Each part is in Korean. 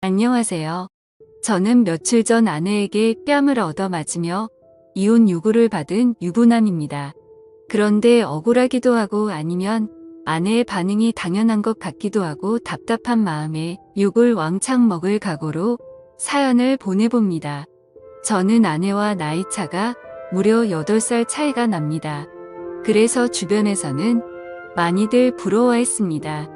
안녕하세요. 저는 며칠 전 아내에게 뺨을 얻어맞으며 이혼 요구를 받은 유부남입니다. 그런데 억울하기도 하고 아니면 아내의 반응이 당연한 것 같기도 하고 답답한 마음에 욕을 왕창 먹을 각오로 사연을 보내봅니다. 저는 아내와 나이 차가 무려 8살 차이가 납니다. 그래서 주변에서는 많이들 부러워했습니다.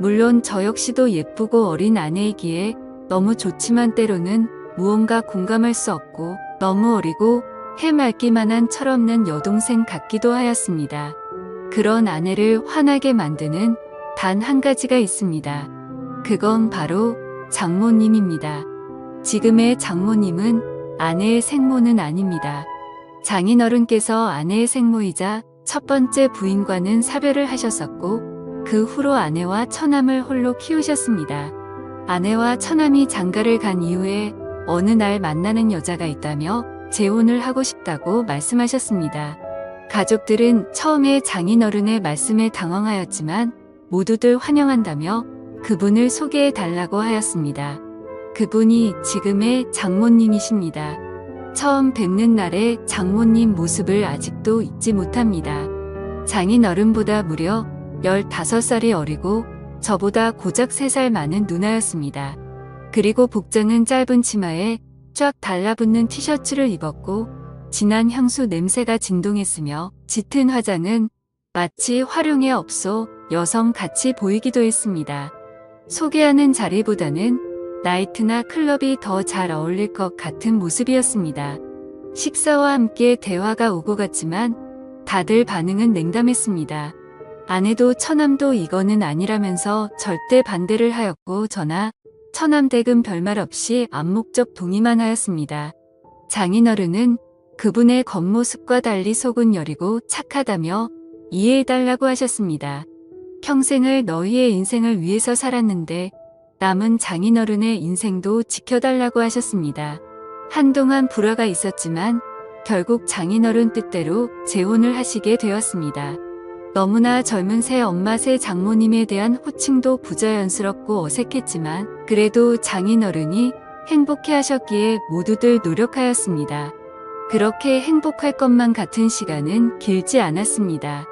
물론 저 역시도 예쁘고 어린 아내이기에 너무 좋지만 때로는 무언가 공감할 수 없고 너무 어리고 해맑기만 한 철없는 여동생 같기도 하였습니다. 그런 아내를 화나게 만드는 단 한 가지가 있습니다. 그건 바로 장모님입니다. 지금의 장모님은 아내의 생모는 아닙니다. 장인어른께서 아내의 생모이자 첫 번째 부인과는 사별을 하셨었고 그 후로 아내와 처남을 홀로 키우셨습니다. 아내와 처남이 장가를 간 이후에 어느 날 만나는 여자가 있다며 재혼을 하고 싶다고 말씀하셨습니다. 가족들은 처음에 장인어른의 말씀에 당황하였지만 모두들 환영한다며 그분을 소개해 달라고 하였습니다. 그분이 지금의 장모님이십니다. 처음 뵙는 날의 장모님 모습을 아직도 잊지 못합니다. 장인어른보다 무려 15살이 어리고 저보다 고작 3살 많은 누나였습니다. 그리고 복장은 짧은 치마에 쫙 달라붙는 티셔츠를 입었고 진한 향수 냄새가 진동했으며 짙은 화장은 마치 활용의 업소 여성 같이 보이기도 했습니다. 소개하는 자리보다는 나이트나 클럽이 더 잘 어울릴 것 같은 모습이었습니다. 식사와 함께 대화가 오고 갔지만 다들 반응은 냉담했습니다. 아내도 처남도 이거는 아니라면서 절대 반대를 하였고 저나 처남댁은 별말 없이 암묵적 동의만 하였습니다. 장인어른은 그분의 겉모습과 달리 속은 여리고 착하다며 이해해달라고 하셨습니다. 평생을 너희의 인생을 위해서 살았는데 남은 장인어른의 인생도 지켜달라고 하셨습니다. 한동안 불화가 있었지만 결국 장인어른 뜻대로 재혼을 하시게 되었습니다. 너무나 젊은 새 엄마 새 장모님에 대한 호칭도 부자연스럽고 어색했지만 그래도 장인어른이 행복해 하셨기에 모두들 노력하였습니다. 그렇게 행복할 것만 같은 시간은 길지 않았습니다.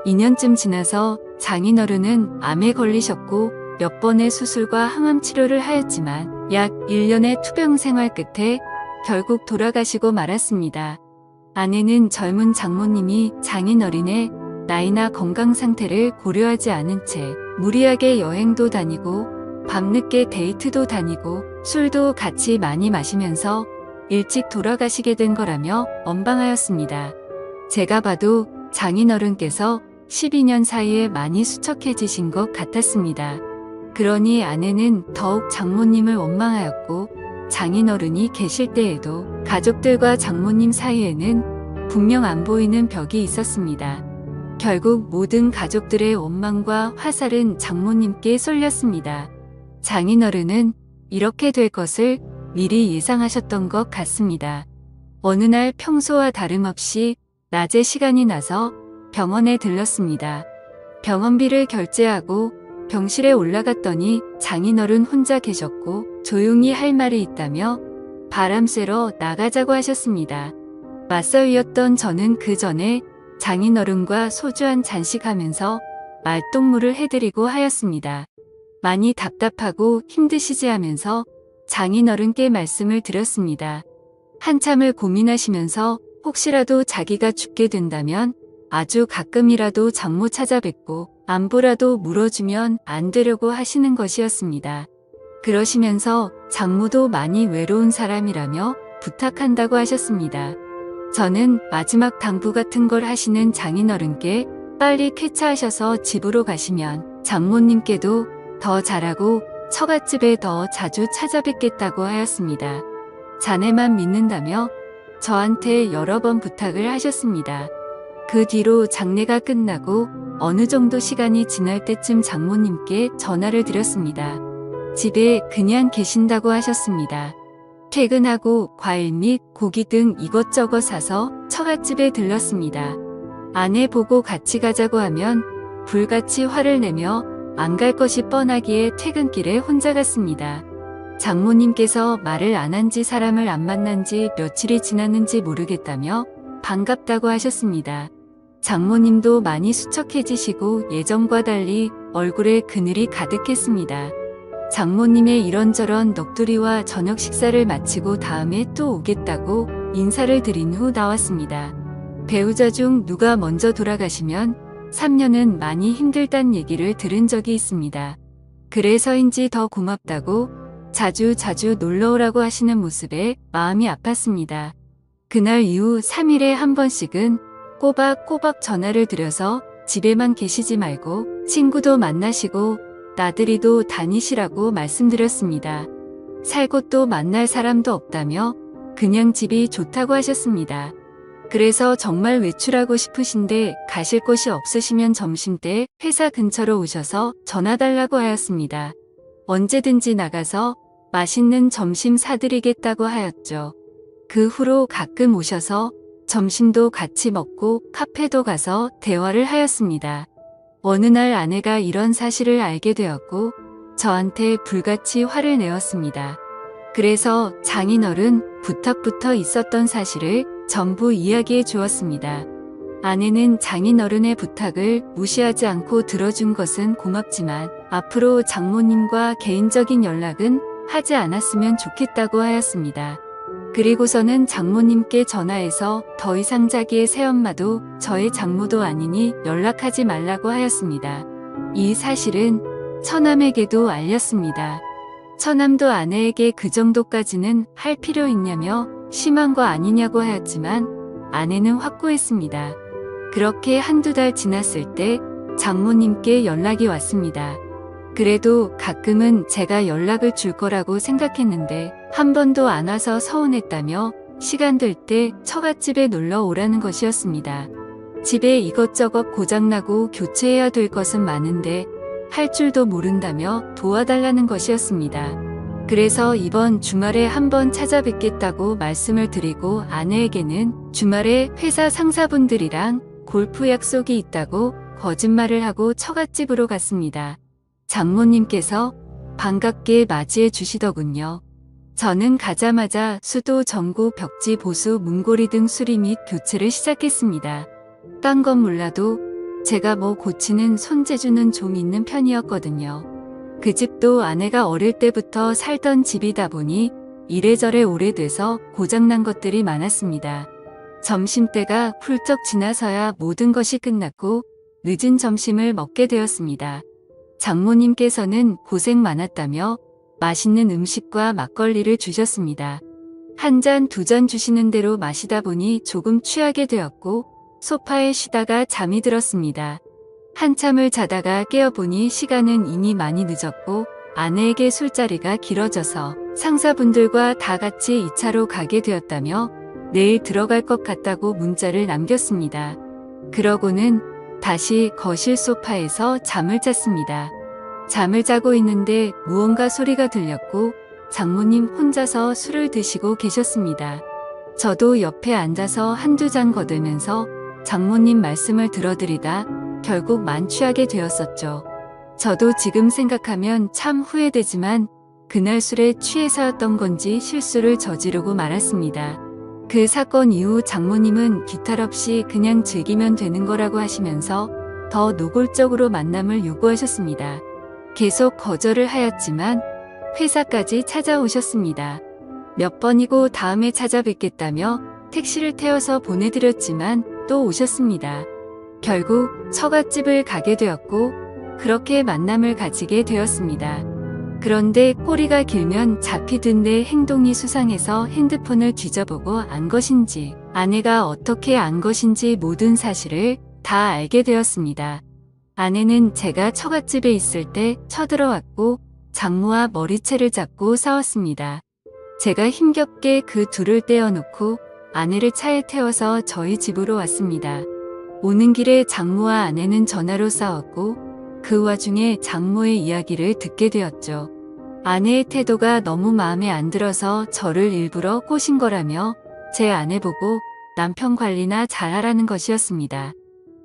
2년쯤 지나서 장인어른은 암에 걸리셨고 몇 번의 수술과 항암 치료를 하였지만 약 1년의 투병 생활 끝에 결국 돌아가시고 말았습니다. 아내는 젊은 장모님이 장인어른의 나이나 건강 상태를 고려하지 않은 채 무리하게 여행도 다니고 밤늦게 데이트도 다니고 술도 같이 많이 마시면서 일찍 돌아가시게 된 거라며 원방하였습니다. 제가 봐도 장인어른께서 12년 사이에 많이 수척해지신 것 같았습니다. 그러니 아내는 더욱 장모님을 원망하였고 장인어른이 계실 때에도 가족들과 장모님 사이에는 분명 안 보이는 벽이 있었습니다. 결국 모든 가족들의 원망과 화살은 장모님께 쏠렸습니다. 장인어른은 이렇게 될 것을 미리 예상하셨던 것 같습니다. 어느 날 평소와 다름없이 낮에 시간이 나서 병원에 들렀습니다. 병원비를 결제하고 병실에 올라갔더니 장인어른 혼자 계셨고 조용히 할 말이 있다며 바람 쐬러 나가자고 하셨습니다. 맞서이었던 저는 그 전에 장인어른과 소주 한 잔씩 하면서 말동무를 해드리고 하였습니다. 많이 답답하고 힘드시지 하면서 장인어른께 말씀을 드렸습니다. 한참을 고민하시면서 혹시라도 자기가 죽게 된다면 아주 가끔이라도 장모 찾아뵙고 안부라도 물어주면 안 되려고 하시는 것이었습니다. 그러시면서 장모도 많이 외로운 사람이라며 부탁한다고 하셨습니다. 저는 마지막 당부 같은 걸 하시는 장인어른께 빨리 쾌차하셔서 집으로 가시면 장모님께도 더 잘하고 처갓집에 더 자주 찾아뵙겠다고 하였습니다. 자네만 믿는다며 저한테 여러 번 부탁을 하셨습니다. 그 뒤로 장례가 끝나고 어느 정도 시간이 지날 때쯤 장모님께 전화를 드렸습니다. 집에 그냥 계신다고 하셨습니다. 퇴근하고 과일 및 고기 등 이것저것 사서 처갓집에 들렀습니다. 아내 보고 같이 가자고 하면 불같이 화를 내며 안 갈 것이 뻔하기에 퇴근길에 혼자 갔습니다. 장모님께서 말을 안 한 지 사람을 안 만난 지 며칠이 지났는지 모르겠다며 반갑다고 하셨습니다. 장모님도 많이 수척해지시고 예전과 달리 얼굴에 그늘이 가득했습니다. 장모님의 이런저런 넋두리와 저녁 식사를 마치고 다음에 또 오겠다고 인사를 드린 후 나왔습니다. 배우자 중 누가 먼저 돌아가시면 3년은 많이 힘들단 얘기를 들은 적이 있습니다. 그래서인지 더 고맙다고 자주 놀러오라고 하시는 모습에 마음이 아팠습니다. 그날 이후 3일에 한 번씩은 꼬박꼬박 전화를 드려서 집에만 계시지 말고 친구도 만나시고 나들이도 다니시라고 말씀드렸습니다. 살 곳도 만날 사람도 없다며 그냥 집이 좋다고 하셨습니다. 그래서 정말 외출하고 싶으신데 가실 곳이 없으시면 점심때 회사 근처로 오셔서 전화 달라고 하였습니다. 언제든지 나가서 맛있는 점심 사드리겠다고 하였죠. 그 후로 가끔 오셔서 점심도 같이 먹고 카페도 가서 대화를 하였습니다. 어느 날 아내가 이런 사실을 알게 되었고 저한테 불같이 화를 내었습니다. 그래서 장인어른 부탁부터 있었던 사실을 전부 이야기해 주었습니다. 아내는 장인어른의 부탁을 무시하지 않고 들어준 것은 고맙지만 앞으로 장모님과 개인적인 연락은 하지 않았으면 좋겠다고 하였습니다. 그리고서는 장모님께 전화해서 더 이상 자기의 새엄마도 저의 장모도 아니니 연락하지 말라고 하였습니다. 이 사실은 처남에게도 알렸습니다. 처남도 아내에게 그 정도까지는 할 필요 있냐며 심한 거 아니냐고 하였지만 아내는 확고했습니다. 그렇게 한두 달 지났을 때 장모님께 연락이 왔습니다. 그래도 가끔은 제가 연락을 줄 거라고 생각했는데 한 번도 안 와서 서운했다며 시간 될 때 처갓집에 놀러 오라는 것이었습니다. 집에 이것저것 고장나고 교체해야 될 것은 많은데 할 줄도 모른다며 도와달라는 것이었습니다. 그래서 이번 주말에 한번 찾아뵙겠다고 말씀을 드리고 아내에게는 주말에 회사 상사분들이랑 골프 약속이 있다고 거짓말을 하고 처갓집으로 갔습니다. 장모님께서 반갑게 맞이해 주시더군요. 저는 가자마자 수도, 전구, 벽지, 보수, 문고리 등 수리 및 교체를 시작했습니다. 딴 건 몰라도 제가 뭐 고치는 손재주는 좀 있는 편이었거든요. 그 집도 아내가 어릴 때부터 살던 집이다 보니 이래저래 오래돼서 고장난 것들이 많았습니다. 점심때가 훌쩍 지나서야 모든 것이 끝났고 늦은 점심을 먹게 되었습니다. 장모님께서는 고생 많았다며 맛있는 음식과 막걸리를 주셨습니다. 한 잔, 두 잔 주시는 대로 마시다 보니 조금 취하게 되었고 소파에 쉬다가 잠이 들었습니다. 한참을 자다가 깨어보니 시간은 이미 많이 늦었고 아내에게 술자리가 길어져서 상사분들과 다 같이 2차로 가게 되었다며 내일 들어갈 것 같다고 문자를 남겼습니다. 그러고는 다시 거실 소파에서 잠을 잤습니다. 잠을 자고 있는데 무언가 소리가 들렸고 장모님 혼자서 술을 드시고 계셨습니다. 저도 옆에 앉아서 한두 잔 거들면서 장모님 말씀을 들어드리다 결국 만취하게 되었었죠. 저도 지금 생각하면 참 후회되지만 그날 술에 취해서였던 건지 실수를 저지르고 말았습니다. 그 사건 이후 장모님은 기탈 없이 그냥 즐기면 되는 거라고 하시면서 더 노골적으로 만남을 요구하셨습니다. 계속 거절을 하였지만 회사까지 찾아오셨습니다. 몇 번이고 다음에 찾아뵙겠다며 택시를 태워서 보내드렸지만 또 오셨습니다. 결국 처갓집을 가게 되었고 그렇게 만남을 가지게 되었습니다. 그런데 꼬리가 길면 잡히던데 행동이 수상해서 핸드폰을 뒤져보고 안 것인지 아내가 어떻게 안 것인지 모든 사실을 다 알게 되었습니다. 아내는 제가 처갓집에 있을 때 쳐들어왔고 장모와 머리채를 잡고 싸웠습니다. 제가 힘겹게 그 둘을 떼어놓고 아내를 차에 태워서 저희 집으로 왔습니다. 오는 길에 장모와 아내는 전화로 싸웠고 그 와중에 장모의 이야기를 듣게 되었죠. 아내의 태도가 너무 마음에 안 들어서 저를 일부러 꼬신 거라며 제 아내 보고 남편 관리나 잘하라는 것이었습니다.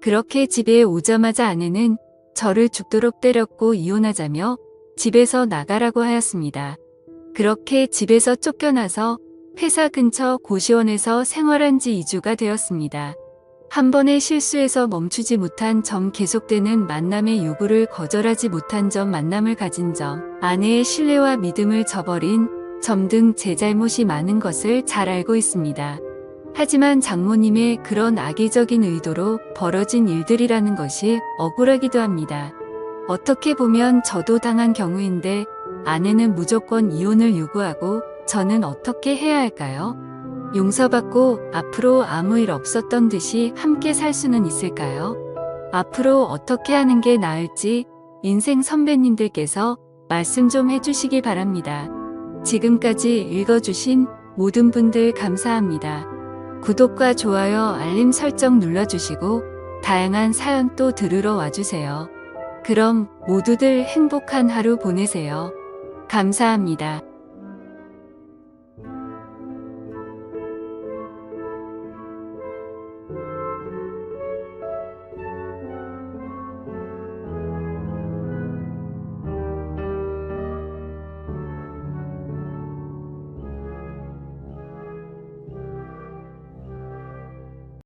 그렇게 집에 오자마자 아내는 저를 죽도록 때렸고 이혼하자며 집에서 나가라고 하였습니다. 그렇게 집에서 쫓겨나서 회사 근처 고시원에서 생활한 지 2주가 되었습니다. 한 번의 실수에서 멈추지 못한 점, 계속되는 만남의 요구를 거절하지 못한 점, 만남을 가진 점, 아내의 신뢰와 믿음을 저버린 점 등 제 잘못이 많은 것을 잘 알고 있습니다. 하지만 장모님의 그런 악의적인 의도로 벌어진 일들이라는 것이 억울하기도 합니다. 어떻게 보면 저도 당한 경우인데 아내는 무조건 이혼을 요구하고 저는 어떻게 해야 할까요? 용서받고 앞으로 아무 일 없었던 듯이 함께 살 수는 있을까요? 앞으로 어떻게 하는 게 나을지 인생 선배님들께서 말씀 좀 해주시기 바랍니다. 지금까지 읽어주신 모든 분들 감사합니다. 구독과 좋아요, 알림 설정 눌러주시고 다양한 사연 또 들으러 와주세요. 그럼 모두들 행복한 하루 보내세요. 감사합니다.